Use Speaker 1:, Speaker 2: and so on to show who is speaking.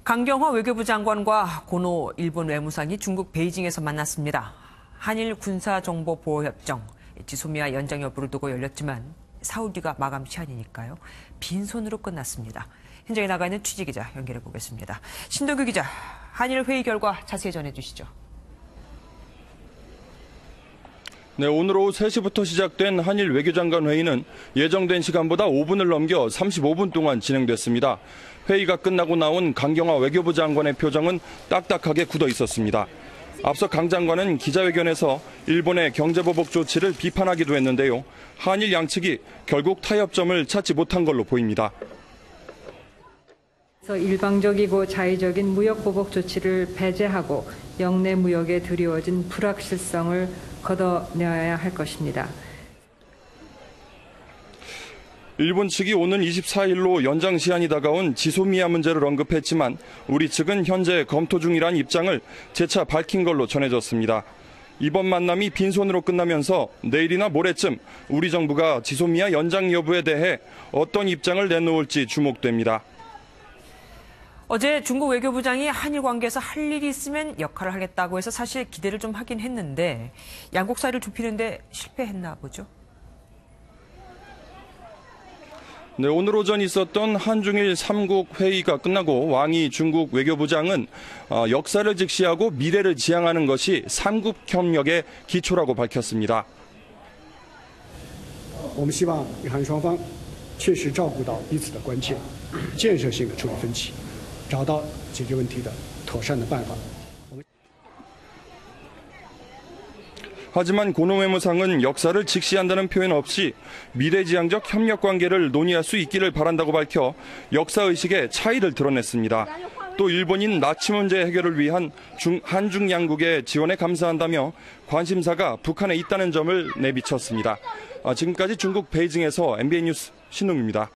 Speaker 1: 강경화 외교부 장관과 고노 일본 외무상이 중국 베이징에서 만났습니다. 한일 군사정보보호협정, 지소미아 연장 여부를 두고 열렸지만 사우디가 마감 시한이니까요. 빈손으로 끝났습니다. 현장에 나가 있는 취재기자 연결해 보겠습니다. 신동규 기자, 한일 회의 결과 자세히 전해주시죠.
Speaker 2: 네, 오늘 오후 3시부터 시작된 한일 외교장관 회의는 예정된 시간보다 5분을 넘겨 35분 동안 진행됐습니다. 회의가 끝나고 나온 강경화 외교부 장관의 표정은 딱딱하게 굳어 있었습니다. 앞서 강 장관은 기자회견에서 일본의 경제보복 조치를 비판하기도 했는데요. 한일 양측이 결국 타협점을 찾지 못한 걸로 보입니다.
Speaker 3: 일방적이고 자의적인 무역보복 조치를 배제하고 영내 무역에 드리워진 불확실성을 걷어내야 할 것입니다.
Speaker 2: 일본 측이 오는 24일로 연장 시한이 다가온 지소미아 문제를 언급했지만 우리 측은 현재 검토 중이란 입장을 재차 밝힌 걸로 전해졌습니다. 이번 만남이 빈손으로 끝나면서 내일이나 모레쯤 우리 정부가 지소미아 연장 여부에 대해 어떤 입장을 내놓을지 주목됩니다.
Speaker 1: 어제 중국 외교부장이 한일 관계에서 할 일이 있으면 역할을 하겠다고 해서 사실 기대를 좀 하긴 했는데 양국 사이를 좁히는데 실패했나 보죠?
Speaker 2: 네, 오늘 오전 있었던 한중일 3국 회의가 끝나고 왕이 중국 외교부장은 역사를 직시하고 미래를 지향하는 것이 3국 협력의 기초라고 밝혔습니다.
Speaker 4: 我们希望日韩双方切实照顾到彼此的关切，建设性的处理分歧，找到解决问题的妥善的办法。
Speaker 2: 하지만 고노 외무상은 역사를 직시한다는 표현 없이 미래지향적 협력 관계를 논의할 수 있기를 바란다고 밝혀 역사의식의 차이를 드러냈습니다. 또 일본인 나치 문제 해결을 위한 한중 양국의 지원에 감사한다며 관심사가 북한에 있다는 점을 내비쳤습니다. 지금까지 중국 베이징에서 MBN 뉴스 신동입니다.